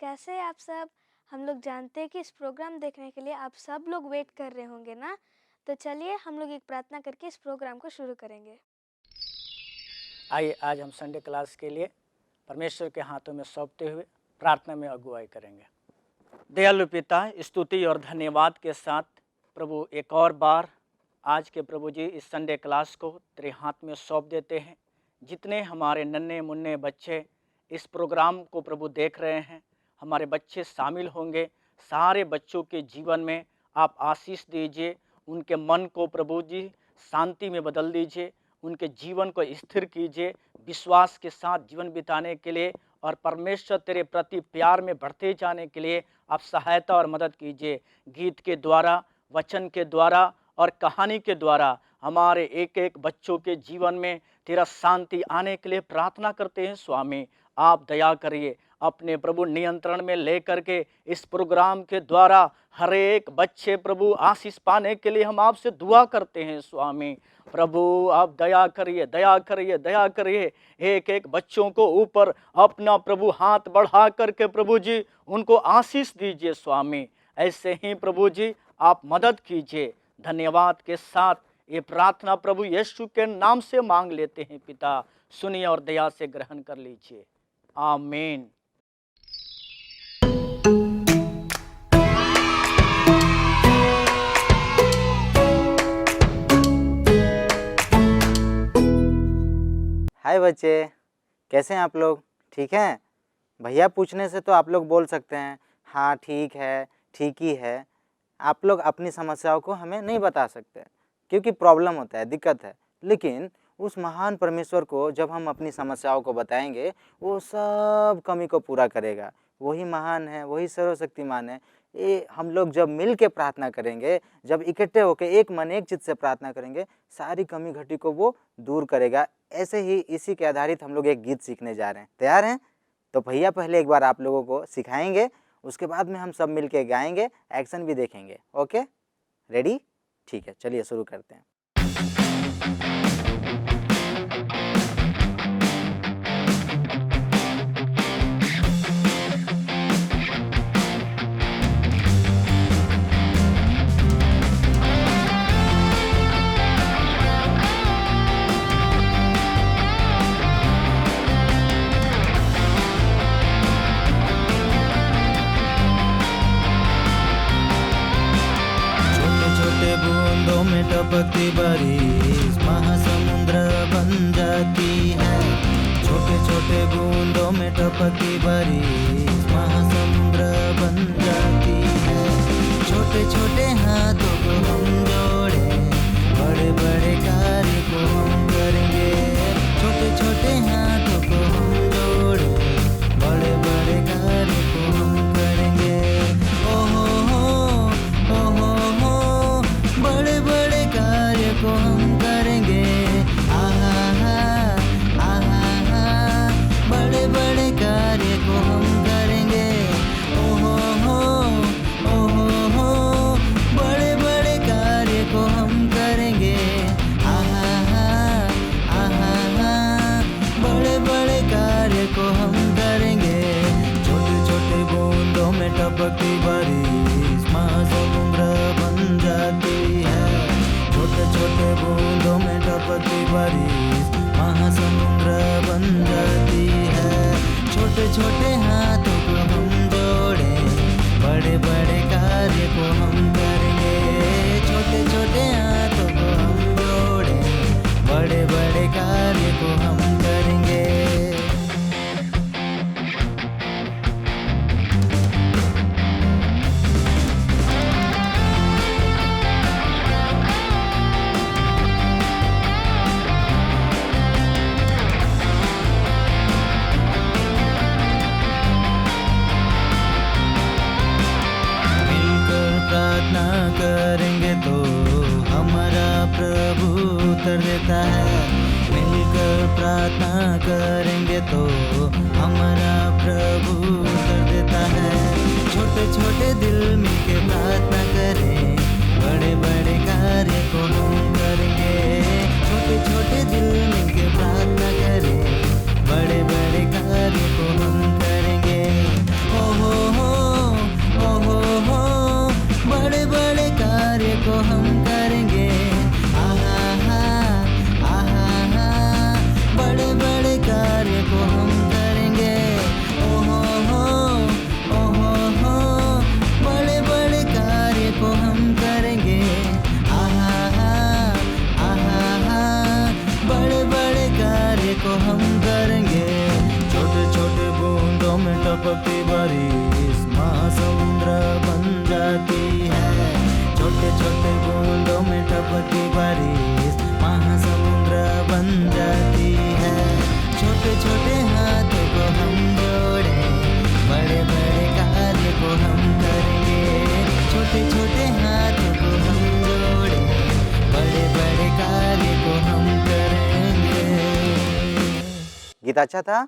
कैसे हैं आप सब? हम लोग जानते हैं कि इस प्रोग्राम देखने के लिए आप सब लोग वेट कर रहे होंगे ना? तो चलिए हम लोग एक प्रार्थना करके इस प्रोग्राम को शुरू करेंगे। आइए आज हम संडे क्लास के लिए परमेश्वर के हाथों में सौंपते हुए प्रार्थना में अगुवाई करेंगे। दयालु पिता, स्तुति और धन्यवाद के साथ प्रभु एक और बार आज के प्रभु जी इस संडे क्लास को तेरे हाथ में सौंप देते हैं। जितने हमारे नन्हे मुन्ने बच्चे इस प्रोग्राम को प्रभु देख रहे हैं, हमारे बच्चे शामिल होंगे, सारे बच्चों के जीवन में आप आशीष दीजिए। उनके मन को प्रभु जी शांति में बदल दीजिए, उनके जीवन को स्थिर कीजिए, विश्वास के साथ जीवन बिताने के लिए और परमेश्वर तेरे प्रति प्यार में बढ़ते जाने के लिए आप सहायता और मदद कीजिए। गीत के द्वारा, वचन के द्वारा और कहानी के द्वारा हमारे एक एक बच्चों के जीवन में तेरा शांति आने के लिए प्रार्थना करते हैं। स्वामी, आप दया करिए, अपने प्रभु नियंत्रण में लेकर के इस प्रोग्राम के द्वारा हर एक बच्चे प्रभु आशीष पाने के लिए हम आपसे दुआ करते हैं। स्वामी प्रभु, आप दया करिए, दया करिए, दया करिए। एक एक बच्चों को ऊपर अपना प्रभु हाथ बढ़ा करके प्रभु जी उनको आशीष दीजिए। स्वामी, ऐसे ही प्रभु जी आप मदद कीजिए। धन्यवाद के साथ ये प्रार्थना प्रभु यीशु के नाम से मांग लेते हैं। पिता, सुनिए और दया से ग्रहण कर लीजिए। आमीन। हाय बच्चे, कैसे हैं आप लोग? ठीक हैं? भैया पूछने से तो आप लोग बोल सकते हैं हाँ ठीक है, ठीक ही है। आप लोग अपनी समस्याओं को हमें नहीं बता सकते क्योंकि प्रॉब्लम होता है, दिक्कत है। लेकिन उस महान परमेश्वर को जब हम अपनी समस्याओं को बताएंगे, वो सब कमी को पूरा करेगा। वही महान है, वही सर्वशक्तिमान है। ये हम लोग जब मिल के प्रार्थना करेंगे, जब इकट्ठे होकर एक मन एक चित्त से प्रार्थना करेंगे, सारी कमी घटी को वो दूर करेगा। ऐसे ही इसी के आधारित हम लोग एक गीत सीखने जा रहे हैं। तैयार हैं? तो भैया पहले एक बार आप लोगों को सिखाएंगे, उसके बाद में हम सब मिल के गाएंगे, एक्शन भी देखेंगे। Okay, ready? ठीक है, चलिए शुरू करते हैं। बूंदों में टपकती बारिश महासमुद्र बन जाती है। छोटे छोटे बूंदों में टपकती बारिश महासमुद्र बन जाती है। छोटे छोटे हाथों को हम जोड़े, बड़े बड़े कार्य को हम करेंगे। छोटे छोटे हाथों को हम जोड़े, बड़े बड़े कार्य को हम करेंगे। ओहो बड़े बड़े कार्य को हम करेंगे। आहा आहा बड़े बड़े कार्य को हम करेंगे। ओहो बड़े बड़े कार्य को हम करेंगे। आहा बड़े बड़े कार्य को हम करेंगे। छोटे छोटे बूंदों में टपकती बारिश महासमुद्र बन जाती है। छोटे छोटे बूंदों में टपकती बारिश महासमुद्र बन जाती है। छोटे छोटे हाथों को हम जोड़े, बड़े बड़े कार्य को हम करेंगे। छोटे छोटे हाथों को हम जोड़े, बड़े बड़े कार्य को हम करेंगे। प्रार्थना करेंगे तो हमारा प्रभु उत्तर देता है। मिलकर प्रार्थना करेंगे तो हमारा प्रभु उत्तर देता है। छोटे छोटे दिल मिलके प्रार्थना करें, बड़े बड़े कार्य को हम करेंगे। छोटे छोटे दिल मिलके प्रार्थना करें, बड़े बड़े कार्य को हम करेंगे। ओहो टपकती बारिश महासमुद्र बन जाती है। छोटे छोटे हाथों को हम जोड़े, बड़े बड़े कार्य को हम करेंगे। छोटे छोटे हाथों को हम जोड़े, बड़े बड़े कार्य को हम करेंगे। गीत अच्छा था?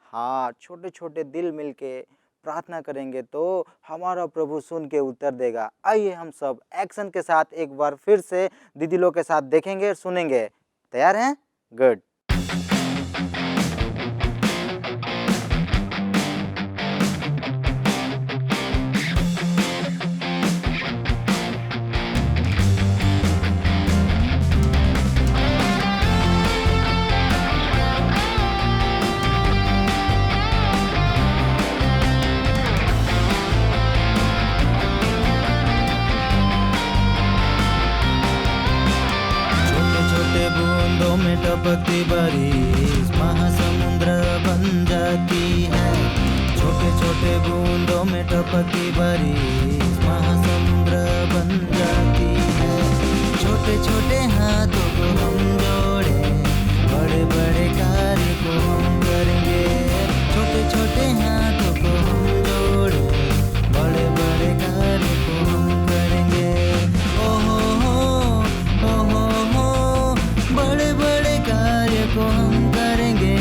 हाँ, छोटे छोटे दिल मिलके प्रार्थना करेंगे तो हमारा प्रभु सुन के उत्तर देगा। आइए हम सब एक्शन के साथ एक बार फिर से दीदी लोग के साथ देखेंगे और सुनेंगे। तैयार हैं? गुड। बूंदों में टपकती बारिश महासमुद्र बन जाती है। छोटे छोटे बूंदों में टपकती बारिश महासमुद्र बन जाती है। छोटे छोटे हाथों को हम जोड़े, बड़े बड़े कार्य को हम करेंगे। छोटे छोटे हाथों को हम जोड़े, बड़े बड़े कार्य को हम करेंगे। ओहो बड़े बड़े कार्य को हम करेंगे।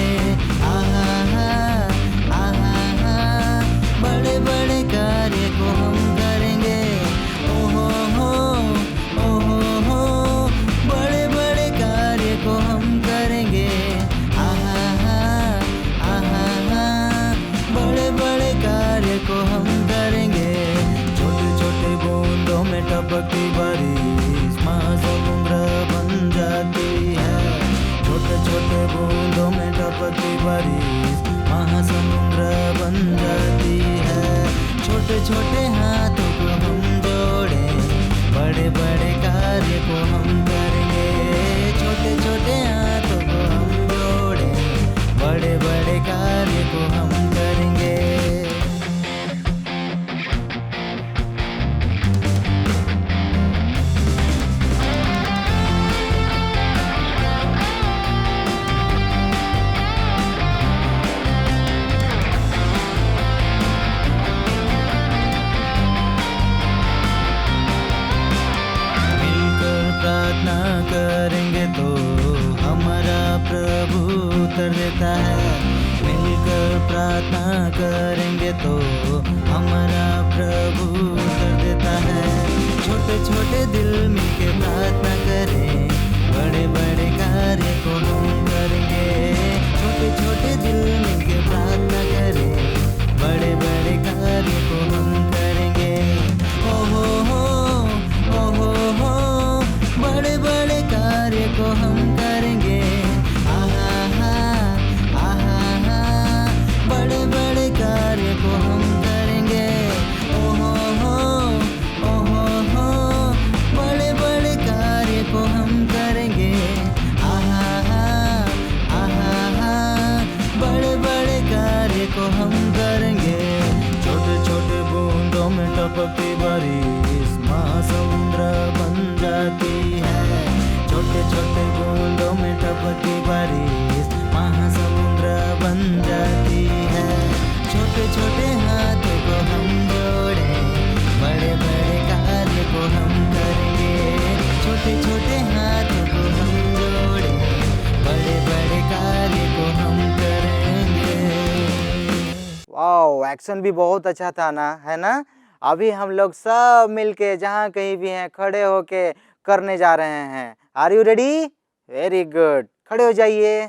बड़े बड़े कार्य को हम करेंगे। बड़े बड़े कार्य को हम करेंगे। बड़े बड़े कार्य को हम करेंगे। छोटे छोटे बूंदों में टपकती बारिश महासमुद्र बन जाती है। छोटे छोटे बूंदों में टपकती बारिश महासमुद्र बन जाती है। छोटे छोटे हाथों को हम जोड़े, बड़े बड़े कार्य को हम करेंगे। छोटे छोटे हाथों को हम जोड़े, बड़े बड़े कार्य को हम करेंगे। प्रार्थना करेंगे तो हमारा प्रभु उत्तर देता है। मिलकर प्रार्थना करेंगे तो हमारा प्रभु उत्तर देता है। छोटे छोटे दिल मिलके प्रार्थना करें, बड़े बड़े कार्य को हम करेंगे। छोटे छोटे दिल मिलके प्रार्थना करें, बड़े बड़े कार्य को हम करेंगे। बड़े बड़े कार्य को हम करेंगे। बड़े बड़े कार्य को हम करेंगे। बड़े बड़े कार्य को हम करेंगे। बड़े बड़े कार्य को हम करेंगे। छोटे छोटे बूंदों में टपकती बारिश महासमुद्र बन जाती है। छोटे छोटे बूंदों में टपकती बारिश महासमुद्र बन जाती है। छोटे छोटे हाथों को हम जोड़े, बड़े बड़े कार्य को हम करेंगे। छोटे छोटे हाथों को हम जोड़े, बड़े बड़े कार्य को हम करेंगे। वाओ, एक्शन भी बहुत अच्छा था ना, है ना? अभी हम लोग सब मिलके जहाँ कहीं भी हैं खड़े होके करने जा रहे हैं। Are you ready? Very good, खड़े हो जाइए।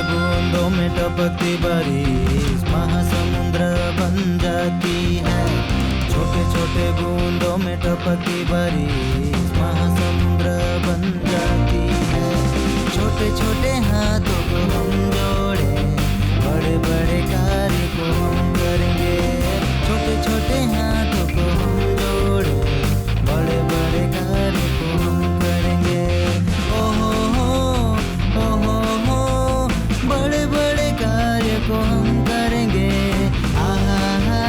बूंदों में टपकती बारिश महासमुद्र बन जाती है। छोटे छोटे बूंदों में टपकती बारिश महासमुद्र बन जाती है। छोटे छोटे हाथों को हम जोड़े, बड़े बड़े कार्य को हम करेंगे। छोटे छोटे हाथों को हम जोड़े, बड़े बड़े कार्य को हम करेंगे। ओ हो, बड़े बड़े कार्य को हम करेंगे। आहा हा,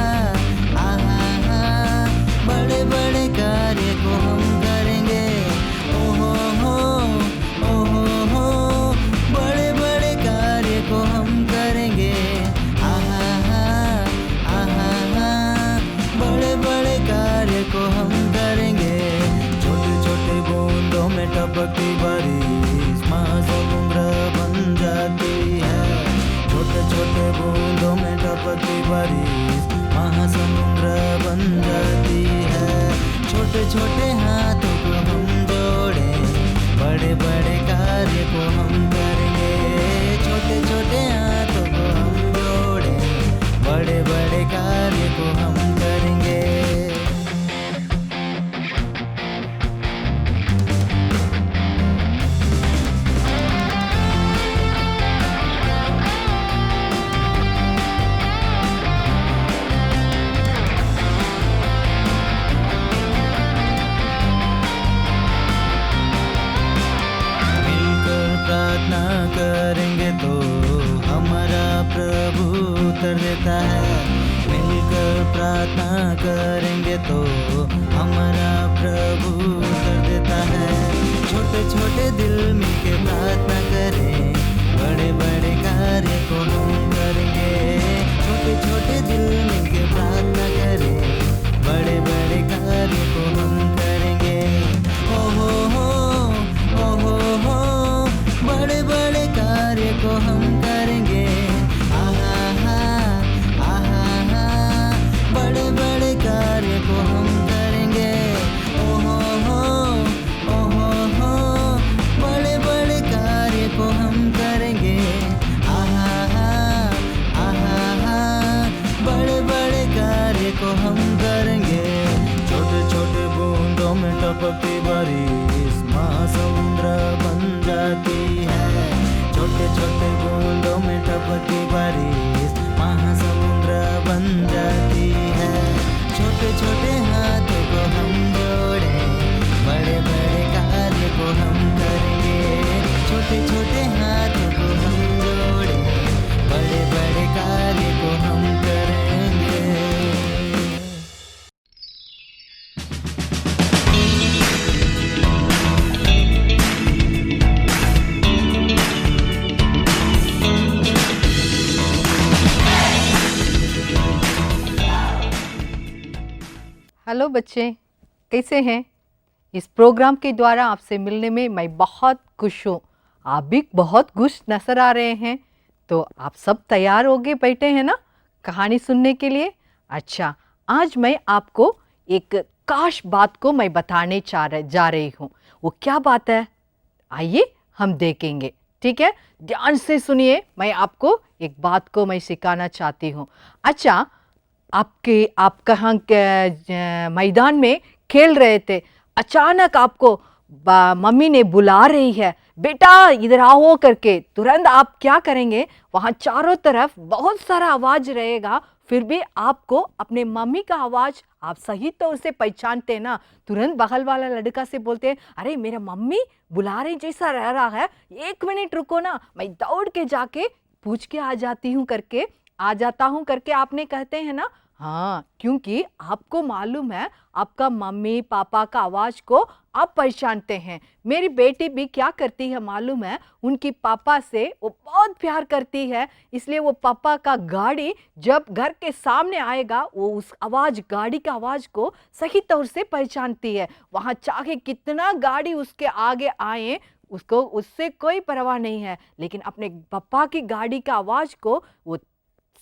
बड़े बड़े कार्य को हम करेंगे। ओ हो, बड़े बड़े कार्य को हम करेंगे। आहा हा, बड़े बड़े कार्य को हम करेंगे। छोटे छोटे बूंदों में टपकती बारिश महासमुद्र बन जाती है। छोटे छोटे बूंदों में टपकती बारिश महासमुद्र बन जाती है। छोटे छोटे हाथों को हम जोड़े, बड़े बड़े कार्य को हम करेंगे। छोटे छोटे हाथों को हम जोड़े, बड़े बड़े कार्य को हम करेंगे। मिलकर प्रार्थना करेंगे तो हमारा प्रभु उत्तर देता है। मिलकर प्रार्थना करेंगे तो हमारा प्रभु उत्तर देता है। छोटे छोटे दिल मिलके प्रार्थना करें, बड़े बड़े कार्य को हम करेंगे। छोटे छोटे दिल मिलके प्रार्थना करें, बड़े बड़े कार्य को हम करेंगे। ओ हो, बड़े बड़े कार्य को हम करेंगे। आहा हा, बड़े बड़े कार्य को हम करेंगे। ओ हो, बड़े बड़े कार्य को हम करेंगे। आहा हा, बड़े बड़े कार्य को हम करेंगे। छोटे छोटे बूंदों में टपकती बारिश महासमुद्र बन जाती है। छोटे छोटे बूंदों में टपकती बारिश महासमुद्र बन जाती है। छोटे छोटे हाथों को हम जोड़े, बड़े बड़े कार्य को हम करेंगे। छोटे छोटे हाथों को हम जोड़े, बड़े बड़े कार्य को हम करेंगे। हेलो बच्चे, कैसे हैं? इस प्रोग्राम के द्वारा आपसे मिलने में मैं बहुत खुश हूँ। आप भी बहुत खुश नज़र आ रहे हैं। तो आप सब तैयार होके बैठे हैं ना कहानी सुनने के लिए? अच्छा, आज मैं आपको एक खास बात को मैं बताने जा रही हूँ। वो क्या बात है? आइए हम देखेंगे। ठीक है, ध्यान से सुनिए। मैं आपको एक बात को मैं सिखाना चाहती हूँ। अच्छा, आप कहाँ मैदान में खेल रहे थे, अचानक आपको मम्मी ने बुला रही है, बेटा इधर आओ करके। तुरंत आप क्या करेंगे? वहाँ चारों तरफ बहुत सारा आवाज़ रहेगा, फिर भी आपको अपने मम्मी का आवाज़ आप सही तौर से पहचानते हैं ना। तुरंत बगल वाला लड़का से बोलते हैं, अरे मेरा मम्मी बुला रही जैसा रह रहा है, 1 मिनट रुको ना, मैं दौड़ के जाके पूछ के आ जाता हूँ करके आपने कहते हैं ना। हाँ, क्योंकि आपको मालूम है आपका मम्मी पापा का आवाज़ को आप पहचानते हैं। मेरी बेटी भी क्या करती है मालूम है? उनकी पापा से वो बहुत प्यार करती है, इसलिए वो पापा का गाड़ी जब घर के सामने आएगा वो उस गाड़ी का आवाज़ को सही तौर से पहचानती है। वहाँ चाहे कितना गाड़ी उसके आगे आए, उसको उससे कोई परवाह नहीं है, लेकिन अपने पापा की गाड़ी का आवाज़ को वो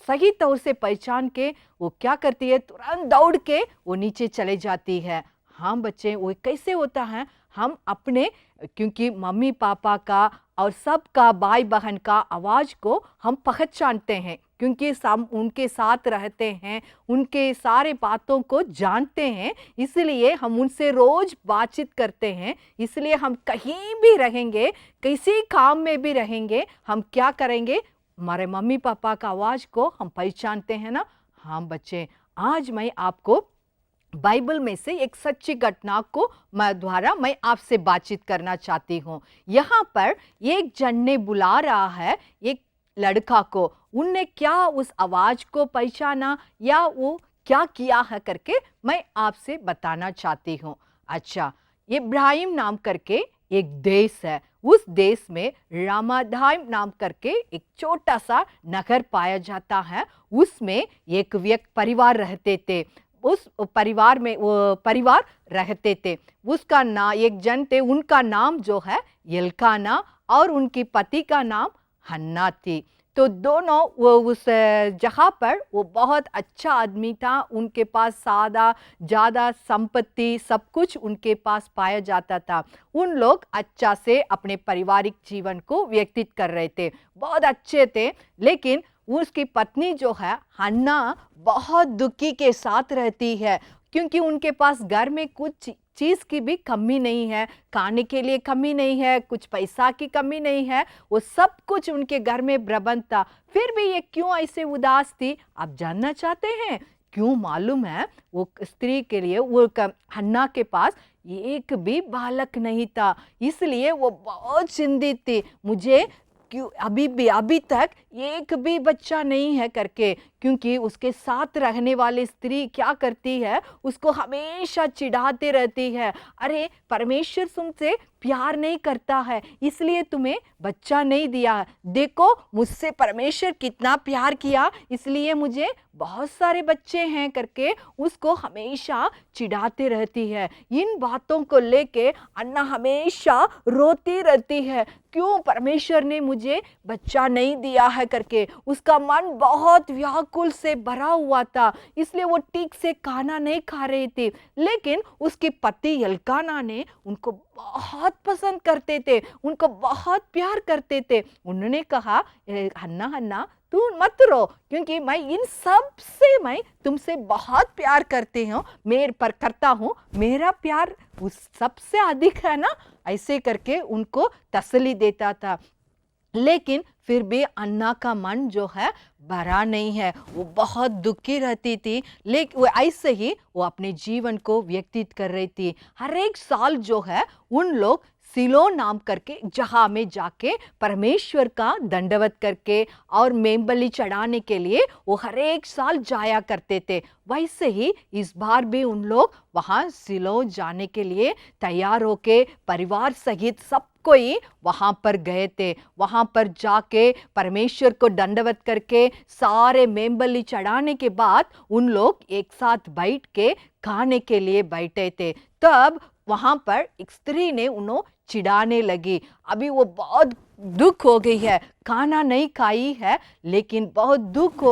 सही तौर से पहचान के वो क्या करती है? तुरंत दौड़ के वो नीचे चले जाती है। हाँ बच्चे, वो कैसे होता है? हम अपने, क्योंकि मम्मी पापा का और सबका भाई बहन का आवाज़ को हम पहचानते हैं, क्योंकि हम उनके साथ रहते हैं, उनके सारे बातों को जानते हैं, इसलिए हम उनसे रोज बातचीत करते हैं। इसलिए हम कहीं भी रहेंगे, किसी काम में भी रहेंगे, हम क्या करेंगे, हमारे मम्मी पापा का आवाज़ को हम पहचानते हैं ना। हाँ बच्चे, आज मैं आपको बाइबल में से एक सच्ची घटना को द्वारा मैं आपसे बातचीत करना चाहती हूँ। यहाँ पर एक जन ने बुला रहा है एक लड़का को, उनने क्या उस आवाज को पहचाना या वो क्या किया है करके मैं आपसे बताना चाहती हूँ। अच्छा, इब्राहिम नाम करके एक देश है, उस देश में रामाधाइम नाम करके एक छोटा सा नगर पाया जाता है। उसमें एक व्यक्ति परिवार रहते थे, उस परिवार में वो परिवार रहते थे। उसका नाम एक जन थे, उनका नाम जो है एल्काना और उनकी पति का नाम हन्ना थी। तो दोनों वो उस जगह पर वो बहुत अच्छा आदमी था, उनके पास सादा ज़्यादा संपत्ति सब कुछ उनके पास पाया जाता था। उन लोग अच्छा से अपने पारिवारिक जीवन को व्यतीत कर रहे थे, बहुत अच्छे थे। लेकिन उसकी पत्नी जो है हन्ना बहुत दुखी के साथ रहती है, क्योंकि उनके पास घर में कुछ चीज़ की भी कमी नहीं है, खाने के लिए कमी नहीं है, कुछ पैसा की कमी नहीं है, वो सब कुछ उनके घर में प्रबंध था। फिर भी ये क्यों ऐसे उदास थी, आप जानना चाहते हैं क्यों? मालूम है, वो स्त्री के लिए, वो हन्ना के पास एक भी बालक नहीं था, इसलिए वो बहुत चिंतित थी। मुझे क्यों अभी तक एक भी बच्चा नहीं है करके, क्योंकि उसके साथ रहने वाली स्त्री क्या करती है, उसको हमेशा चिढ़ाते रहती है, अरे परमेश्वर तुमसे प्यार नहीं करता है इसलिए तुम्हें बच्चा नहीं दिया है, देखो मुझसे परमेश्वर कितना प्यार किया इसलिए मुझे बहुत सारे बच्चे हैं करके उसको हमेशा चिढ़ाते रहती है। इन बातों को लेके अन्ना हमेशा रोती रहती है, क्यों परमेश्वर ने मुझे बच्चा नहीं दिया है करके। उसका मन बहुत व्याकुल से भरा हुआ था, इसलिए वो ठीक से खाना नहीं खा रही थी। लेकिन उसके पति एल्काना ने उनको बहुत पसंद करते थे, उनको बहुत प्यार करते थे। उन्होंने कहा, हन्ना तू मत रो, क्योंकि मैं इन सब से मैं तुमसे बहुत प्यार करती हूँ, मेरे पर करता हूँ, मेरा प्यार उस सबसे अधिक है ना, ऐसे करके उनको तसल्ली देता था। लेकिन फिर भी अन्ना का मन जो है भरा नहीं है, वो बहुत दुखी रहती थी। लेकिन वो ऐसे ही वो अपने जीवन को व्यतीत कर रही थी। हर एक साल जो है उन लोग सिलो नाम करके जगह में जाके परमेश्वर का दंडवत करके और मेंबली चढ़ाने के लिए वो हर एक साल जाया करते थे। वैसे ही इस बार भी उन लोग वहाँ सिलो जाने के लिए तैयार होके परिवार सहित सब कोई वहाँ पर गए थे। वहाँ पर जाके परमेश्वर को दंडवत करके सारे मेंबली चढ़ाने के बाद उन लोग एक साथ बैठ के खाने के लिए बैठे थे। तब वहाँ पर एक स्त्री ने उन्हें चिढ़ाने लगी। अभी वो बहुत दुख हो गई है, खाना नहीं खाई है, लेकिन बहुत दुख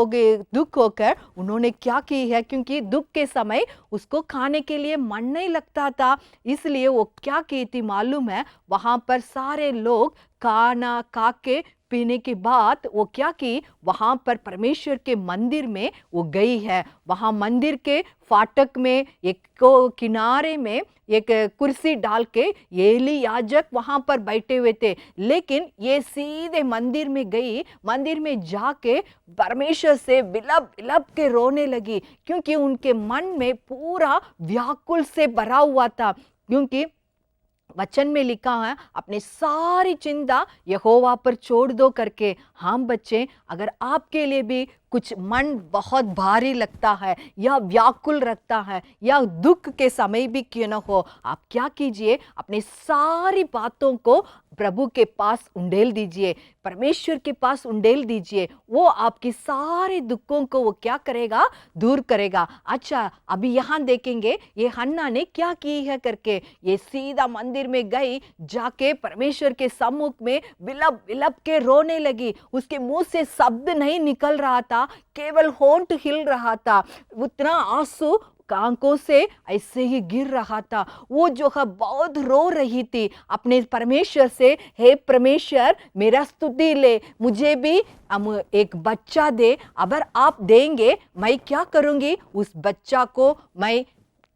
होकर उन्होंने क्या की है, क्योंकि दुख के समय उसको खाने के लिए मन नहीं लगता था, इसलिए वो क्या की थी मालूम है, वहाँ पर सारे लोग खाना खा के पीने के बाद वो क्या की, वहाँ पर परमेश्वर के मंदिर में वो गई है। वहाँ मंदिर के फाटक में एक किनारे में एक कुर्सी डाल के एली याजक वहाँ पर बैठे हुए थे। लेकिन ये सीधे मंदिर में गई, मंदिर में जाके परमेश्वर से बिलब बिलब के रोने लगी, क्योंकि उनके मन में पूरा व्याकुल से भरा हुआ था। क्योंकि वचन में लिखा है, अपनी सारी चिंता यहोवा पर छोड़ दो करके। हाँ बच्चे, अगर आपके लिए भी कुछ मन बहुत भारी लगता है या व्याकुल रखता है या दुख के समय भी क्यों न हो, आप क्या कीजिए, अपनी सारी बातों को प्रभु के पास उंडेल दीजिए, परमेश्वर के पास उंडेल दीजिए। वो आपकी सारे दुखों को वो क्या करेगा, दूर करेगा। अच्छा, अभी यहाँ देखेंगे ये हन्ना ने क्या की है करके। ये सीधा मंदिर में गई, जाके परमेश्वर के सम्मुख में बिलब बिलब के रोने लगी। उसके मुंह से शब्द नहीं निकल रहा था, केवल होंठ हिल रहा था। उतना आंसू आंखों से ऐसे ही गिर रहा था। वो जो है बहुत रो रही थी अपने परमेश्वर से, हे परमेश्वर मेरा स्तुति ले, मुझे भी एक बच्चा दे, अगर आप देंगे मैं क्या करूँगी, उस बच्चा को मैं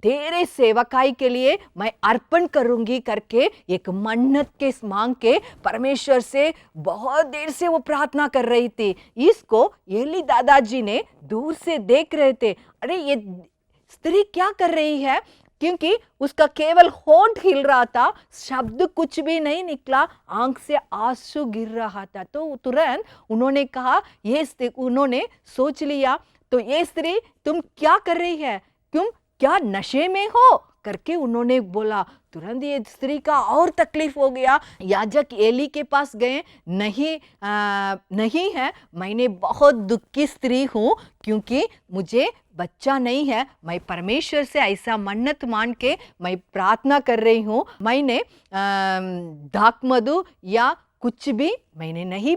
तेरे सेवकाई के लिए मैं अर्पण करूंगी करके एक मन्नत के मांग के परमेश्वर से बहुत देर से वो प्रार्थना कर रही थी। इसको एली दादाजी ने दूर से देख रहे थे, अरे ये स्त्री क्या कर रही है, क्योंकि उसका केवल होंठ हिल रहा था, शब्द कुछ भी नहीं निकला, आंख से आंसू गिर रहा था। तो तुरंत उन्होंने कहा, उन्होंने सोच लिया, तो ये स्त्री तुम क्या कर रही है, तुम क्या नशे में हो करके उन्होंने बोला। तुरंत ये स्त्री का और तकलीफ हो गया। याजक एली के पास गए, नहीं है, मैंने बहुत दुखी स्त्री हूँ क्योंकि मुझे बच्चा नहीं है, मैं परमेश्वर से ऐसा मन्नत मान के मैं प्रार्थना कर रही हूँ, मैंने दाक मधु या कुछ भी मैंने नहीं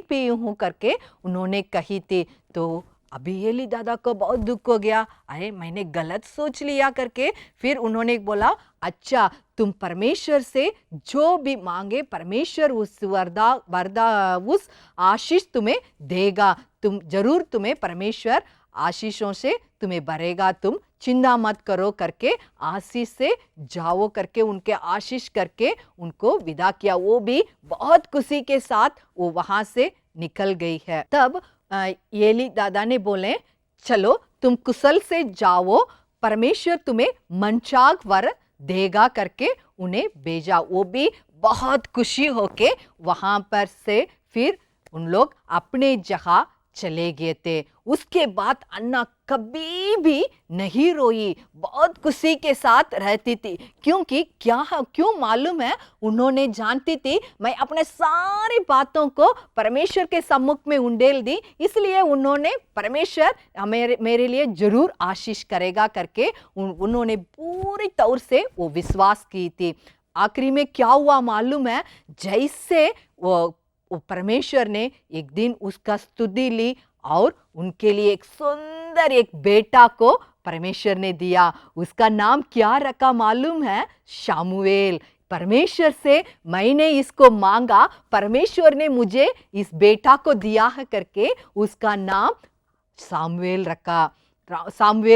पी हूँ करके उन्होंने कही थी। तो अभी एली दादा को बहुत दुख हो गया, अरे मैंने गलत सोच लिया करके। फिर उन्होंने बोला, अच्छा तुम परमेश्वर से जो भी मांगे परमेश्वर उस उस आशीष तुम्हें देगा, तुम्हें परमेश्वर आशीषों से तुम्हें भरेगा, तुम चिंता मत करो करके आशीष से जाओ करके उनके आशीष करके उनको विदा किया। वो भी बहुत खुशी के साथ वो वहां से निकल गई है। तब एली दादा ने बोले, चलो तुम कुशल से जाओ, परमेश्वर तुम्हें मनचाक वर देगा करके उन्हें भेजा। वो भी बहुत खुशी होके वहां पर से फिर उन लोग अपने जगह चले गए थे। उसके बाद अन्ना कभी भी नहीं रोई, बहुत खुशी के साथ रहती थी, क्योंकि क्यों मालूम है, उन्होंने जानती थी मैं अपने सारी बातों को परमेश्वर के सम्मुख में उंडेल दी, इसलिए उन्होंने परमेश्वर मेरे लिए जरूर आशीष करेगा करके उन्होंने पूरी तौर से वो विश्वास की थी। आखिरी में क्या हुआ मालूम है, जैसे वो परमेश्वर ने एक दिन उसका स्तुति ली और उनके लिए एक सुंदर एक बेटा को परमेश्वर ने दिया। उसका नाम क्या रखा मालूम है, शामुएल। परमेश्वर से मैंने इसको मांगा, परमेश्वर ने मुझे इस बेटा को दिया है करके उसका नाम सामुएल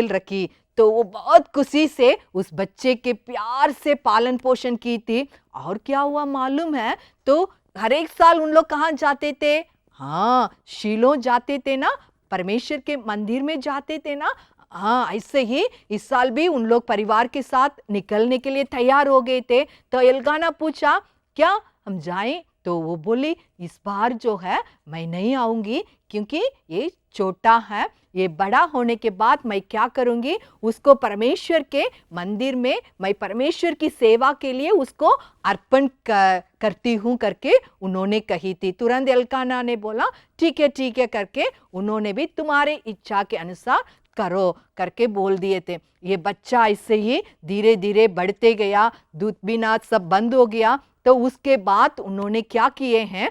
रखी। तो वो बहुत खुशी से उस बच्चे के प्यार से पालन पोषण की थी। और क्या हुआ मालूम है, तो हर एक साल उन लोग कहाँ जाते थे, हाँ शीलो जाते थे ना, परमेश्वर के मंदिर में जाते थे ना। हाँ, ऐसे ही इस साल भी उन लोग परिवार के साथ निकलने के लिए तैयार हो गए थे। तो एल्काना पूछा, क्या हम जाएं? तो वो बोली, इस बार जो है मैं नहीं आऊंगी, क्योंकि ये छोटा है, ये बड़ा होने के बाद मैं क्या करूंगी, उसको परमेश्वर के मंदिर में मैं परमेश्वर की सेवा के लिए उसको अर्पण करती हूँ करके उन्होंने कही थी। तुरंत एल्काना ने बोला, ठीक है करके उन्होंने भी तुम्हारे इच्छा के अनुसार करो करके बोल दिए थे। ये बच्चा ऐसे ही धीरे धीरे बढ़ते गया, दूध पीना सब बंद हो गया। तो उसके बाद उन्होंने क्या किए हैं,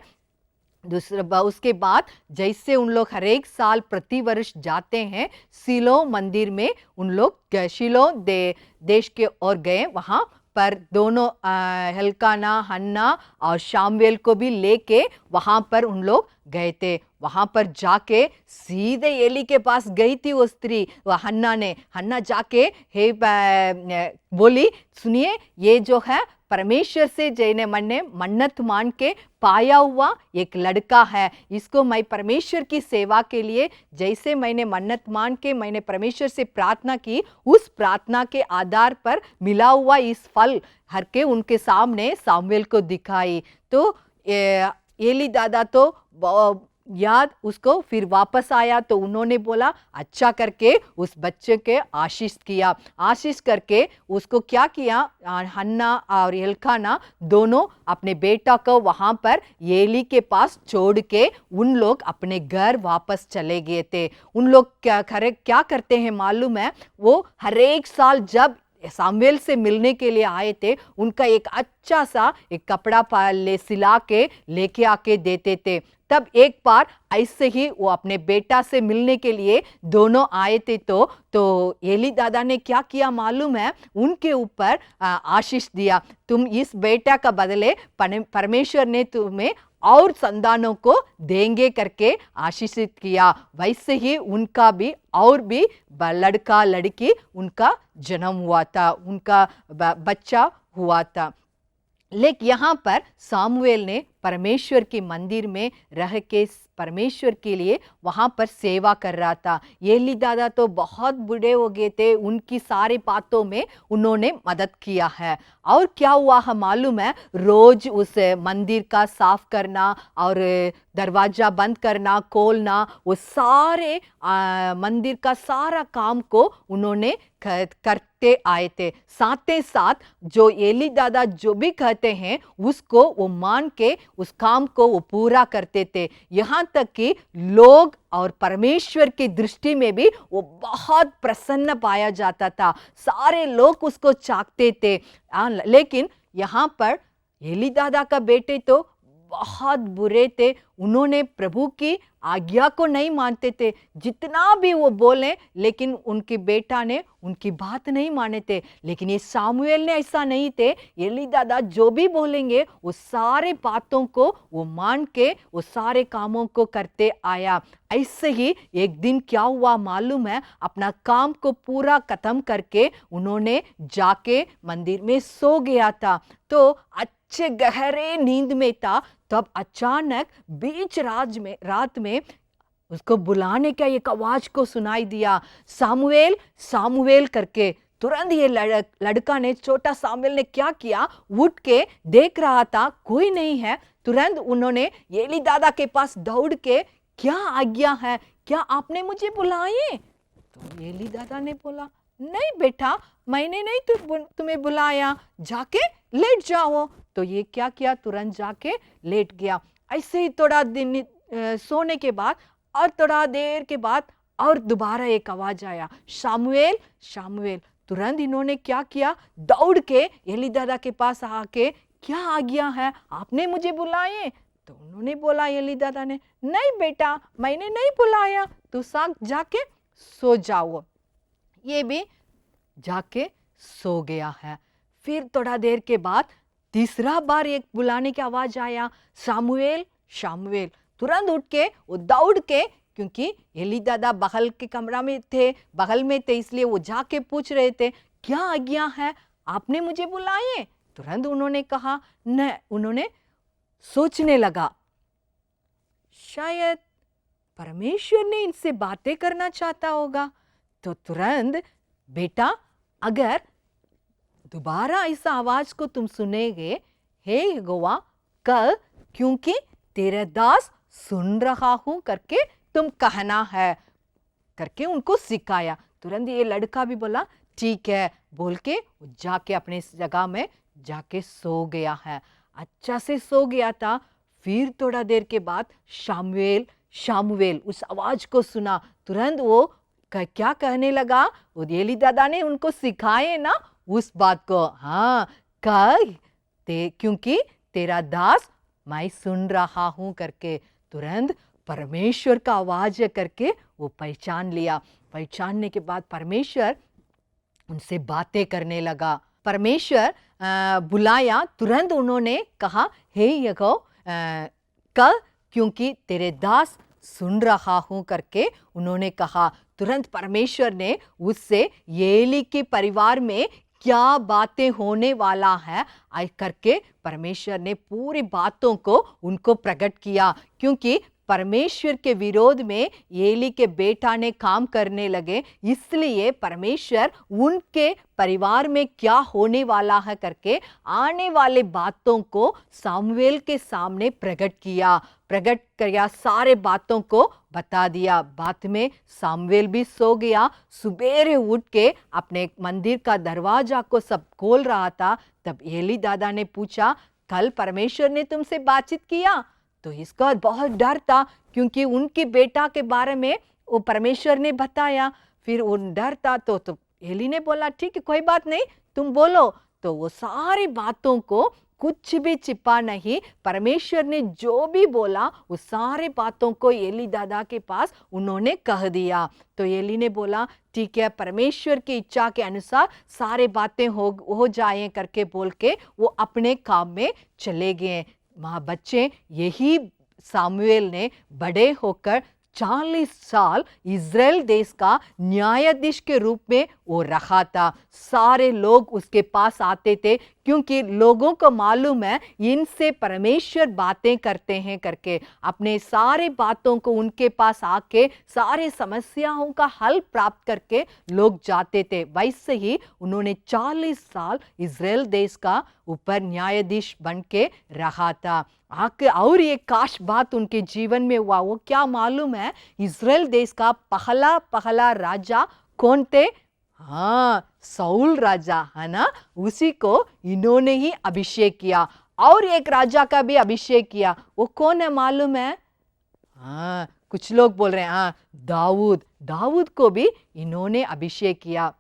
उसके बाद जैसे उन लोग हर एक साल प्रतिवर्ष जाते हैं सीलो मंदिर में, उन लोग शीलो देश के ओर गए। वहाँ पर दोनों एल्काना, हन्ना और शामुएल को भी लेके वहाँ पर उन लोग गए थे। वहाँ पर जाके सीधे एली के पास गई थी वो स्त्री, वह हन्ना जाके हे बोली, सुनिए ये जो है परमेश्वर से जैने मैंने मन्नत मान के पाया हुआ एक लड़का है, इसको मैं परमेश्वर की सेवा के लिए जैसे मैंने मन्नत मान के मैंने परमेश्वर से प्रार्थना की, उस प्रार्थना के आधार पर मिला हुआ इस फल हर के उनके सामने सामुएल को दिखाई। तो एली दादा तो याद उसको फिर वापस आया, तो उन्होंने बोला अच्छा करके उस बच्चे के आशीष किया। आशीष करके उसको क्या किया, हन्ना और एल्काना दोनों अपने बेटा को वहाँ पर एली के पास छोड़ के उन लोग अपने घर वापस चले गए थे। उन लोग क्या करते हैं मालूम है, वो हर एक साल जब सामुएल से मिलने के लिए आए थे, उनका एक अच्छा सा एक कपड़ा सिला के लेके आके देते थे। तब एक बार ऐसे ही वो अपने बेटा से मिलने के लिए दोनों आए थे, तो एली दादा ने क्या किया मालूम है, उनके ऊपर आशीष दिया, तुम इस बेटा का बदले परमेश्वर ने तुम्हें और संतानों को देंगे करके आशीषित किया। वैसे ही उनका भी और भी लड़का लड़की उनका जन्म हुआ था, उनका बच्चा हुआ था। लेकिन यहाँ पर सामुएल ने परमेश्वर के मंदिर में रह के परमेश्वर के लिए वहाँ पर सेवा कर रहा था। एली दादा तो बहुत बूढ़े हो गए थे, उनकी सारी बातों में उन्होंने मदद किया है। और क्या हुआ है मालूम है, रोज उस मंदिर का साफ करना और दरवाजा बंद करना खोलना, वो सारे मंदिर का सारा काम को उन्होंने करते आए थे। साथ ही साथ जो एली दादा जो भी कहते हैं उसको वो मान के उस काम को वो पूरा करते थे। यहाँ तक कि लोग और परमेश्वर की दृष्टि में भी वो बहुत प्रसन्न पाया जाता था, सारे लोग उसको चाहते थे। लेकिन यहाँ पर एली दादा का बेटे तो बहुत बुरे थे, उन्होंने प्रभु की आज्ञा को नहीं मानते थे, जितना भी वो बोले लेकिन उनके बेटा ने उनकी बात नहीं माने थे। लेकिन ये सामुएल ने ऐसा नहीं थे, एली दादा जो भी बोलेंगे वो सारे बातों को वो मान के वो सारे कामों को करते आया। ऐसे ही एक दिन क्या हुआ मालूम है, अपना काम को पूरा खत्म करके उन्होंने जाके मंदिर में सो गया था। तो अच्छे गहरे नींद में था, तब अचानक बीच रात में उसको बुलाने का एक आवाज को सुनाई दिया, सामुएल सामुएल करके। तुरंत ये लड़का ने, छोटा सामुएल ने क्या किया, उठ के देख रहा था कोई नहीं है। तुरंत उन्होंने एली दादा के पास दौड़ के, क्या आज्ञा है, क्या आपने मुझे बुलाए? तो एली दादा ने बोला, नहीं बेटा, मैंने नहीं तुम्हें बुलाया, जाके लेट जाओ। तो ये क्या किया, तुरंत जाके लेट गया। ऐसे ही थोड़ा दिन सोने के बाद और थोड़ा देर के बाद और दोबारा एक आवाज आया, शामुएल शामुएल। तुरंत इन्होंने क्या किया, दौड़ के एली दादा के पास आके, क्या आज्ञा है, आपने मुझे बुलाए? तो उन्होंने बोला, एली दादा ने, नहीं बेटा, मैंने नहीं बुलाया, तू जाके सो जाओ। ये भी जाके सो गया है। फिर थोड़ा देर के बाद तीसरा बार एक बुलाने की आवाज आया, शामुएल शामुएल। तुरंत उठ के वो दौड़ के, क्योंकि एली दादा बगल के कमरा में थे, बगल में थे, इसलिए वो जाके पूछ रहे थे, क्या आज्ञा है, आपने मुझे बुलाए? तुरंत उन्होंने कहा न। उन्होंने सोचने लगा, शायद परमेश्वर ने इनसे बातें करना चाहता होगा। तो तुरंत, बेटा, अगर दोबारा इस आवाज को तुम सुनेगे, हे यहोवा, कल क्योंकि तेरा दास सुन रहा हूं करके तुम कहना है करके उनको सिखाया। तुरंत ये लड़का भी बोला, ठीक है बोल के जाके अपने जगह में जाके सो गया है। अच्छा से सो गया था। फिर थोड़ा देर के बाद शामुएल शामुएल उस आवाज को सुना। तुरंत वो क्या कहने लगा, वो एली दादा ने उनको सिखाए ना उस बात को, हाँ, क्योंकि तेरा दास मैं सुन रहा हूं करके। तुरंत परमेश्वर का आवाज करके वो पहचान लिया। पहचानने के बाद परमेश्वर उनसे बातें करने लगा। परमेश्वर बुलाया। तुरंत उन्होंने कहा, हे यहोवा, क्योंकि तेरे दास सुन रहा हूं करके उन्होंने कहा। तुरंत परमेश्वर ने उससे एली के परिवार में क्या बातें होने वाला है करके परमेश्वर ने पूरी बातों को उनको प्रकट किया। क्योंकि परमेश्वर के विरोध में एली के बेटा ने काम करने लगे, इसलिए परमेश्वर उनके परिवार में क्या होने वाला है करके आने वाले बातों को सामुएल के सामने प्रकट किया, सारे बातों को बता दिया। बाद में सामुएल भी सो गया। सुबेरे उठ के अपने मंदिर का दरवाजा को सब खोल रहा था। तब एली दादा ने पूछा, कल परमेश्वर ने तुमसे बातचीत किया? तो इसका बहुत डर था, क्योंकि उनके बेटा के बारे में वो परमेश्वर ने बताया। फिर वो डर था, तो एली ने बोला ठीक है कोई बात नहीं, तुम बोलो। तो वो सारी बातों को कुछ भी छिपा नहीं, परमेश्वर ने जो भी बोला वो सारे बातों को एली दादा के पास उन्होंने कह दिया। तो एली ने बोला ठीक है, परमेश्वर की इच्छा के अनुसार सारे बातें हो जाए करके बोल के वो अपने काम में चले गए। माँ बच्चे, यही सामुएल ने बड़े होकर 40 साल इज़राइल देश का न्यायाधीश के रूप में वो रखा था। सारे लोग उसके पास आते थे क्योंकि लोगों को मालूम है इनसे परमेश्वर बातें करते हैं करके। अपने सारे बातों को उनके पास आके सारे समस्याओं का हल प्राप्त करके लोग जाते थे। वैसे ही उन्होंने 40 साल इज़राइल देश का ऊपर न्यायाधीश बन के रखा था। आके और एक खास बात उनके जीवन में हुआ, वो क्या मालूम है? इज़राइल देश का पहला राजा कौन थे? हाँ, साउल राजा है ना, उसी को इन्होंने ही अभिषेक किया। और एक राजा का भी अभिषेक किया, वो कौन है मालूम है? हाँ, कुछ लोग बोल रहे हैं हाँ दाऊद को भी इन्होंने अभिषेक किया।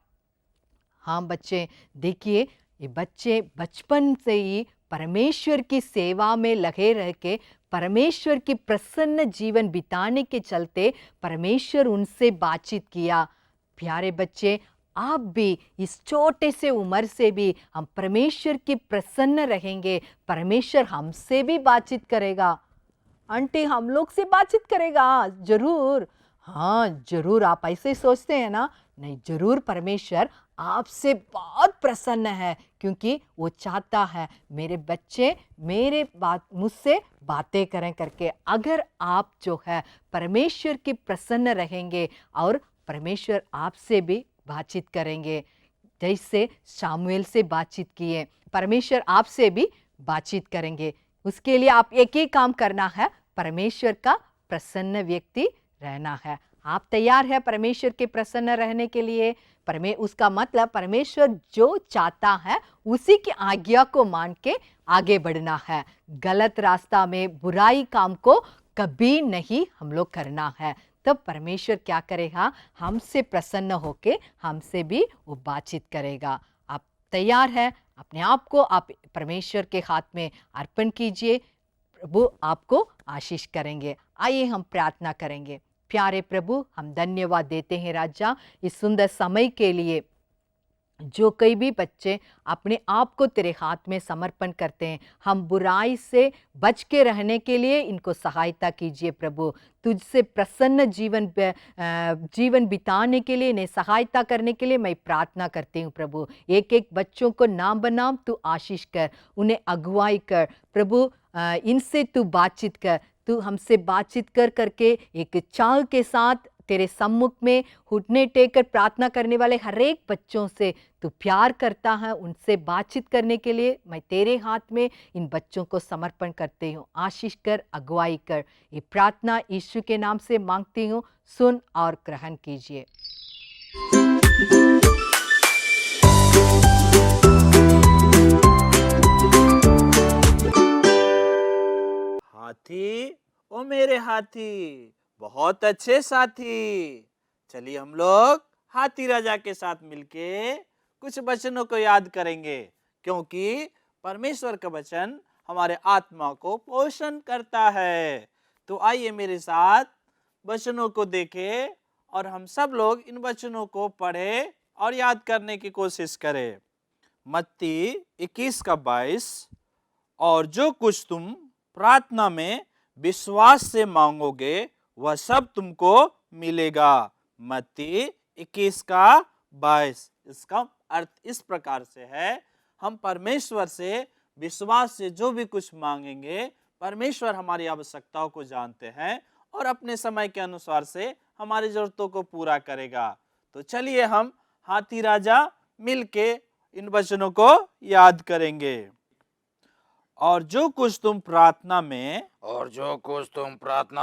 हाँ बच्चे, देखिए ये बच्चे बचपन से ही परमेश्वर की सेवा में लगे रह के परमेश्वर की प्रसन्न जीवन बिताने के चलते परमेश्वर उनसे बातचीत किया। प्यारे बच्चे, आप भी इस छोटे से उम्र से भी हम परमेश्वर की प्रसन्न रहेंगे, परमेश्वर हमसे भी बातचीत करेगा। आंटी हम लोग से बातचीत करेगा जरूर। हाँ जरूर, आप ऐसे सोचते हैं ना? नहीं, जरूर परमेश्वर आपसे बहुत प्रसन्न है क्योंकि वो चाहता है मेरे बच्चे मुझसे बातें करें करके। अगर आप जो है परमेश्वर की प्रसन्न रहेंगे और परमेश्वर आपसे भी बातचीत करेंगे, जैसे शामुएल से बातचीत किए, परमेश्वर आपसे भी बातचीत करेंगे। उसके लिए आप एक ही काम करना है, परमेश्वर का प्रसन्न व्यक्ति रहना है। आप तैयार है परमेश्वर के प्रसन्न रहने के लिए? उसका मतलब परमेश्वर जो चाहता है उसी की आज्ञा को मान के आगे बढ़ना है। गलत रास्ता में बुराई काम को कभी नहीं हम लोग करना है। तब परमेश्वर क्या करेगा? हमसे प्रसन्न होके हमसे भी वो बातचीत करेगा। आप तैयार है? अपने आप को आप परमेश्वर के हाथ में अर्पण कीजिए, प्रभु आपको आशीष करेंगे। आइए हम प्रार्थना करेंगे। प्यारे प्रभु, हम धन्यवाद देते हैं राजा इस सुंदर समय के लिए। जो कई भी बच्चे अपने आप को तेरे हाथ में समर्पण करते हैं, हम बुराई से बच के रहने के लिए इनको सहायता कीजिए प्रभु। तुझसे प्रसन्न जीवन बिताने के लिए, इन्हें सहायता करने के लिए मैं प्रार्थना करती हूँ प्रभु। एक एक बच्चों को नाम बनाम तू आशीष कर, उन्हें अगुवाई कर प्रभु। इनसे तू बातचीत कर, तू हमसे बातचीत कर करके एक चाल के साथ तेरे सम्मुख में घुटने टेक कर प्रार्थना करने वाले हर एक बच्चों से तू प्यार करता है। उनसे बातचीत करने के लिए मैं तेरे हाथ में इन बच्चों को समर्पण करती हूँ। आशीष कर, अगुवाई कर। ये प्रार्थना यीशु के नाम से मांगती हूँ, सुन और ग्रहण कीजिए। हाथी, ओ मेरे हाथी, बहुत अच्छे साथी। चलिए हम लोग हाथी राजा के साथ मिलके कुछ वचनों को याद करेंगे, क्योंकि परमेश्वर का वचन हमारे आत्मा को पोषण करता है। तो आइए मेरे साथ वचनों को देखें और हम सब लोग इन वचनों को पढ़े और याद करने की कोशिश करें। मत्ती 21:22, और जो कुछ तुम प्रार्थना में विश्वास से मांगोगे वह सब तुमको मिलेगा। मत्ती 21:22। इसका अर्थ इस प्रकार से है, हम परमेश्वर से विश्वास से जो भी कुछ मांगेंगे, परमेश्वर हमारी आवश्यकताओं को जानते हैं और अपने समय के अनुसार से हमारी जरूरतों को पूरा करेगा। तो चलिए हम हाथी राजा मिलके इन वचनों को याद करेंगे। और जो कुछ तुम प्रार्थना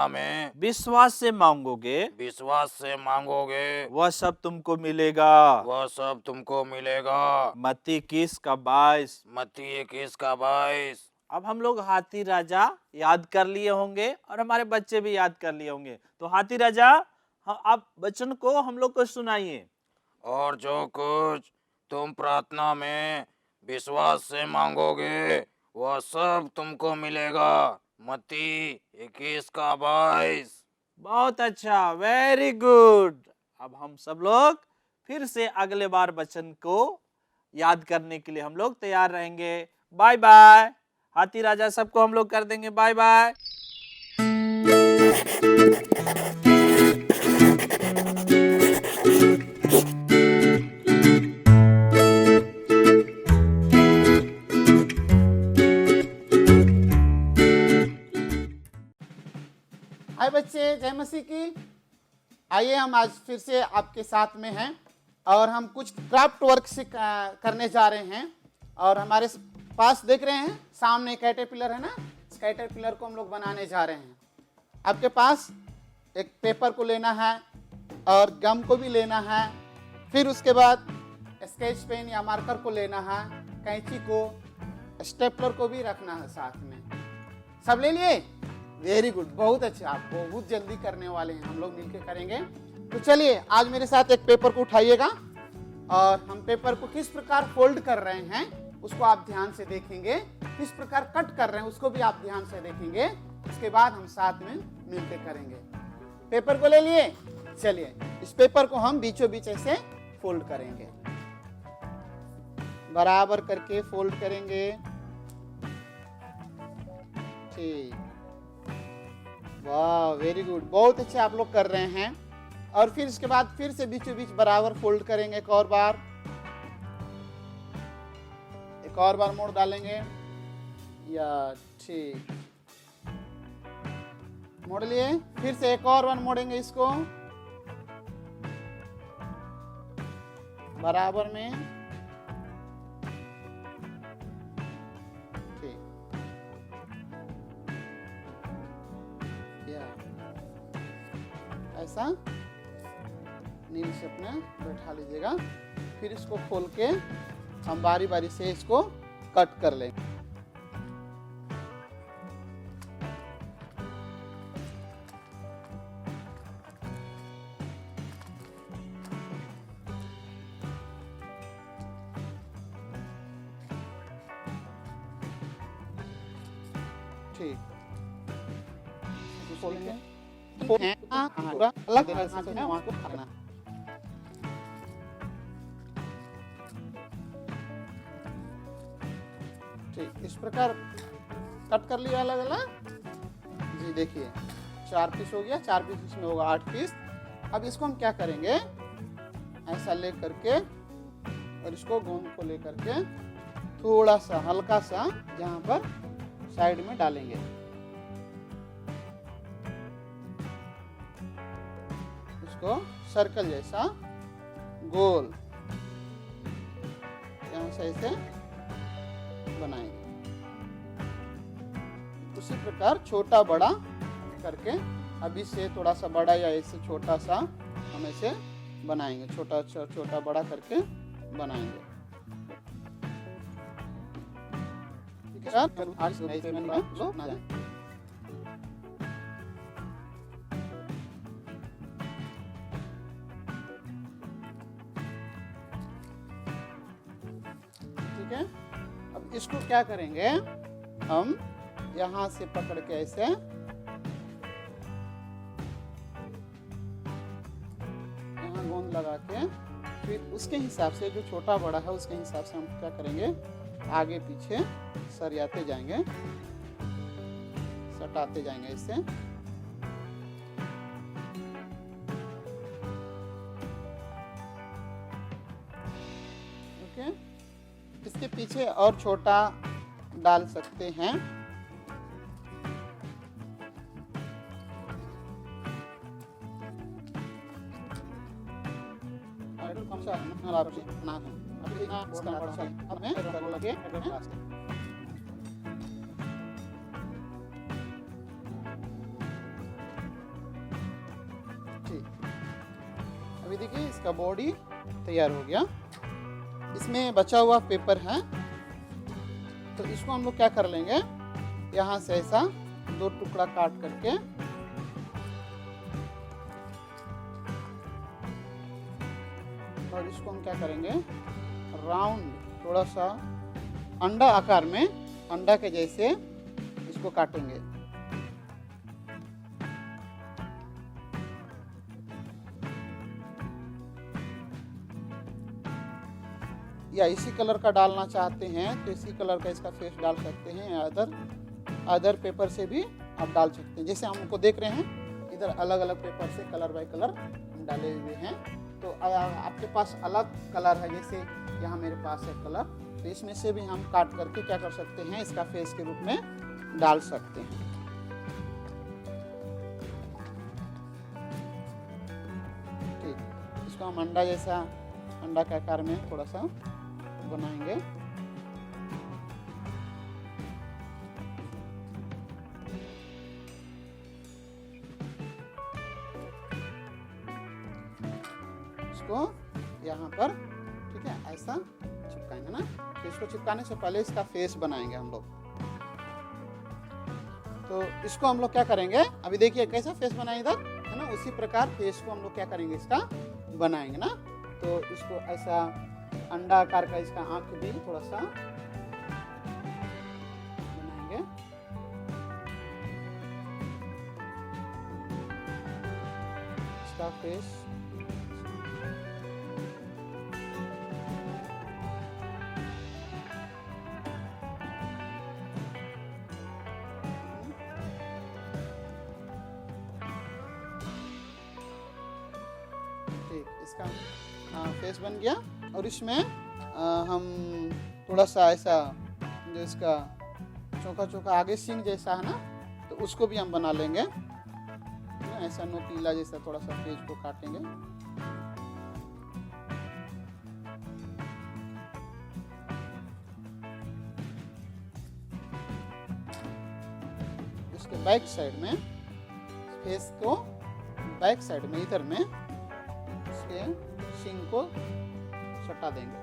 में विश्वास से मांगोगे वह सब तुमको मिलेगा। मत्ती 21:22। अब हम लोग हाथी राजा याद कर लिए होंगे और हमारे बच्चे भी याद कर लिए होंगे। तो हाथी राजा, आप वचन को हम लोग को सुनाइए। और जो कुछ तुम प्रार्थना में विश्वास से मांगोगे वह सब तुमको मिलेगा। मत्ती 21:22। बहुत अच्छा, वेरी गुड। अब हम सब लोग फिर से अगले बार वचन को याद करने के लिए हम लोग तैयार रहेंगे। Bye bye. हाथी राजा सबको हम लोग कर देंगे बाय बाय। हाय बच्चे, जय मसीह की। आइए हम आज फिर से आपके साथ में हैं और हम कुछ क्राफ्ट वर्क से करने जा रहे हैं। और हमारे पास देख रहे हैं सामने कैटरपिलर है ना, इस कैटरपिलर को हम लोग बनाने जा रहे हैं। आपके पास एक पेपर को लेना है और गम को भी लेना है, फिर उसके बाद स्केच पेन या मार्कर को लेना है, कैंची को, स्टेपलर को भी रखना है साथ में। सब ले लिए? वेरी गुड, बहुत अच्छा। आप बहुत जल्दी करने वाले हैं, हम लोग मिलकर करेंगे। तो चलिए आज मेरे साथ एक पेपर को उठाइएगा और हम पेपर को किस प्रकार फोल्ड कर रहे हैं उसको आप ध्यान से देखेंगे, किस प्रकार कट कर रहे हैं उसको भी आप ध्यान से देखेंगे। उसके बाद हम साथ में मिलकर करेंगे। पेपर को ले लिए? चलिए इस पेपर को हम बीचों बीच ऐसे फोल्ड करेंगे, बराबर करके फोल्ड करेंगे। ठीक, वाह वेरी गुड, बहुत अच्छे आप लोग कर रहे हैं। और फिर इसके बाद फिर से बीचों बीच बराबर फोल्ड करेंगे एक और बार मोड़ डालेंगे। या ठीक, मोड़ लिए। फिर से एक और बार मोड़ेंगे इसको बराबर में। ठीक, ऐसा नील से अपने बैठा लीजिएगा। फिर इसको खोल के हम बारी बारी से इसको कट कर लेंगे। ठीक, खोलेंगे पूरा अलग से वहां को करना। ठीक, इस प्रकार कट कर लिया अलग अलग। जी देखिए 4 पीस हो गया, 4 पीस इसमें होगा 8 पीस। अब इसको हम क्या करेंगे, ऐसा ले करके और इसको गोंद को ले करके थोड़ा सा हल्का सा यहाँ पर साइड में डालेंगे। इसको सर्कल जैसा गोल यहाँ से ऐसे बनाएंगे। उसी प्रकार छोटा बड़ा करके अभी से थोड़ा सा बड़ा या ऐसे छोटा सा हम ऐसे बनाएंगे, छोटा बड़ा करके बनाएंगे। ठीक है, ठीक है। अब इसको क्या करेंगे, हम यहाँ से पकड़ के ऐसे यहाँ गोंद लगा के फिर उसके हिसाब से जो छोटा बड़ा है उसके हिसाब से हम क्या करेंगे, आगे पीछे सरियाते जाएंगे, सटाते जाएंगे इससे। ओके, इसके पीछे और छोटा डाल सकते हैं। ठीक, अभी देखिए इसका बॉडी तैयार हो गया। इसमें बचा हुआ पेपर है तो इसको हम लोग क्या कर लेंगे, यहाँ से ऐसा 2 टुकड़ा काट करके और और इसको हम क्या करेंगे, राउंड थोड़ा सा अंडा आकार में, अंडा के जैसे इसको काटेंगे। या इसी कलर का डालना चाहते हैं तो इसी कलर का इसका फेस डाल सकते हैं, या अदर पेपर से भी आप डाल सकते हैं। जैसे हमको देख रहे हैं इधर अलग अलग पेपर से कलर बाय कलर डाले हुए हैं। तो आपके पास अलग कलर है, जैसे यहाँ मेरे पास है कलर, तो इसमें से भी हम काट करके क्या कर सकते हैं, इसका फेस के रूप में डाल सकते हैं। ठीक, इसको हम अंडा जैसा, अंडा के आकार में थोड़ा सा बनाएंगे। इसको यहाँ पर, ठीक है, ऐसा चिपकाएंगे ना। तो इसको चिपकाने से पहले इसका फेस बनाएंगे हम लोग। तो इसको हम लोग क्या करेंगे, अभी देखिए कैसा फेस बनाए इधर, है ना, उसी प्रकार फेस को हम लोग क्या करेंगे, इसका बनाएंगे ना। तो इसको ऐसा अंडा आकार का इसका आंख भी थोड़ा सा बनाएंगे। इसका फेस ठीक, इसका फेस बन गया। और इसमें हम थोड़ा सा ऐसा जो इसका चौका चौका आगे सिंग जैसा है ना, तो उसको भी हम बना लेंगे, ऐसा नोकीला जैसा थोड़ा सा पेज को काटेंगे। इसके बैक साइड में, फेस को बैक साइड में इधर में इसके सिंग को सटा देंगे।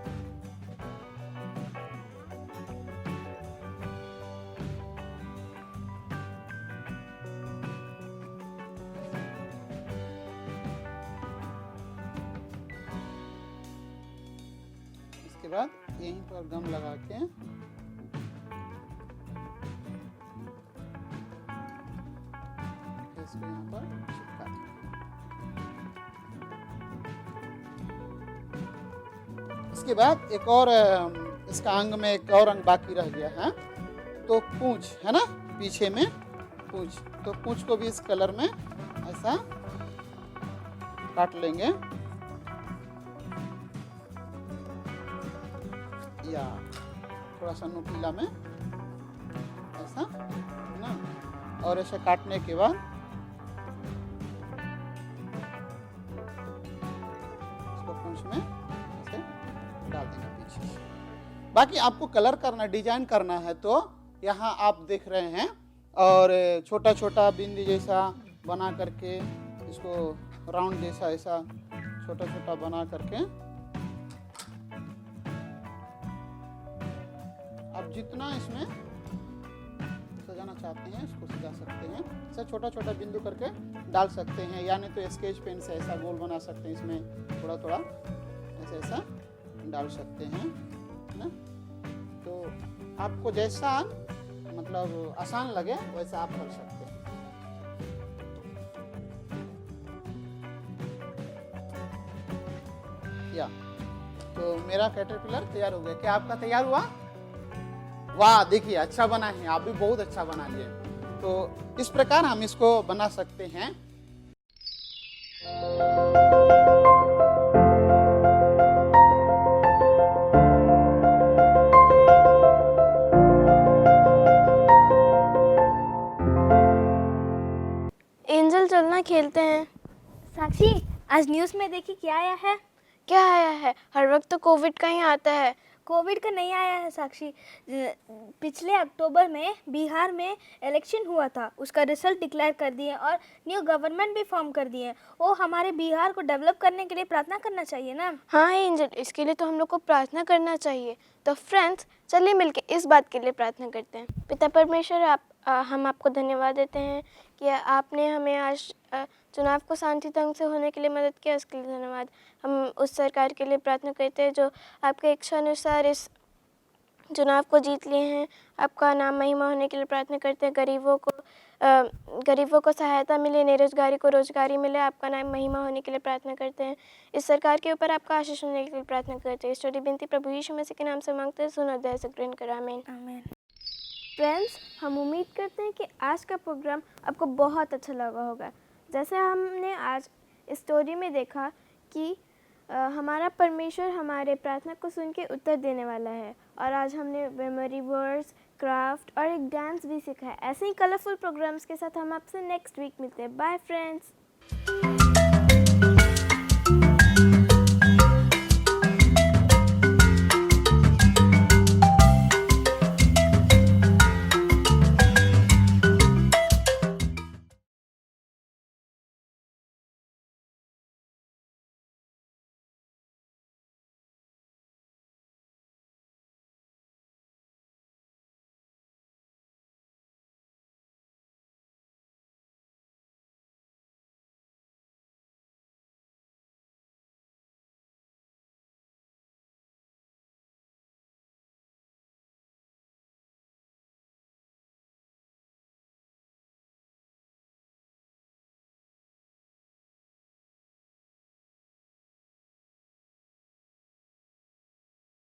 इसके बाद यहीं पर गम लगा के इसको यहाँ पर चिपका देंगे। इसके बाद एक और इसका अंग में एक और अंग बाकी रह गया है, तो पूंछ है ना, पीछे में पूंछ, तो पूंछ को भी इस कलर में ऐसा काट लेंगे, या थोड़ा सा नुकीला में ऐसा, है ना। और ऐसे काटने के बाद इसको पूंछ में ऐसे डाल देंगे पीछे से। बाकी आपको कलर करना, डिजाइन करना है तो यहाँ आप देख रहे हैं, और छोटा छोटा बिंदी जैसा बना करके इसको राउंड जैसा ऐसा छोटा छोटा बना करके आप जितना इसमें सजाना चाहते हैं इसको सजा सकते हैं। ऐसा छोटा छोटा बिंदु करके डाल सकते हैं, या नहीं तो स्केच पेन से ऐसा गोल बना सकते हैं, इसमें थोड़ा थोड़ा ऐसा ऐसा डाल सकते हैं, है ना। तो आपको जैसा मतलब आसान लगे वैसा आप कर सकते हैं। या तो मेरा कैटरपिलर तैयार हो गया। क्या आपका तैयार हुआ? वाह, देखिए अच्छा बना है, आप भी बहुत अच्छा बना लिए। तो इस प्रकार हम इसको बना सकते हैं। एंजल चलना खेलते हैं। साक्षी, आज न्यूज़ में देखी क्या आया है? क्या आया है? हर वक्त तो कोविड का ही आता है। कोविड का नहीं आया है साक्षी। पिछले अक्टूबर में बिहार में इलेक्शन हुआ था, उसका रिजल्ट डिक्लेयर कर दिए और न्यू गवर्नमेंट भी फॉर्म कर दिए। वो हमारे बिहार को डेवलप करने के लिए प्रार्थना करना चाहिए ना। हाँ एंजल, इसके लिए तो हम लोग को प्रार्थना करना चाहिए। तो फ्रेंड्स, चलिए मिलके इस बात के लिए प्रार्थना करते हैं। पिता परमेश्वर, हम आपको धन्यवाद देते हैं कि आपने हमें आज चुनाव को शांति ढंग से होने के लिए मदद किया, उसके लिए धन्यवाद। हम उस सरकार के लिए प्रार्थना करते हैं जो आपके इच्छा अनुसार इस चुनाव को जीत लिए हैं। आपका नाम महिमा होने के लिए प्रार्थना करते हैं। गरीबों को सहायता मिले, बेरोजगारी को रोजगारी मिले, आपका नाम महिमा होने के लिए प्रार्थना करते हैं। इस सरकार के ऊपर आपका आशीष होने के लिए प्रार्थना करते हैं। इस छोटी बिनती प्रभु यीशु मसीह के नाम से मांगते हैं, सुनो दया से ग्रहण करो, आमीन। आमीन। फ्रेंड्स, हम उम्मीद करते हैं कि आज का प्रोग्राम आपको बहुत अच्छा लगा होगा। जैसे हमने आज स्टोरी में देखा कि हमारा परमेश्वर हमारे प्रार्थना को सुन के उत्तर देने वाला है, और आज हमने मेमोरी वर्ड्स, क्राफ्ट और एक डांस भी सीखा है। ऐसे ही कलरफुल प्रोग्राम्स के साथ हम आपसे नेक्स्ट वीक मिलते हैं। Bye friends.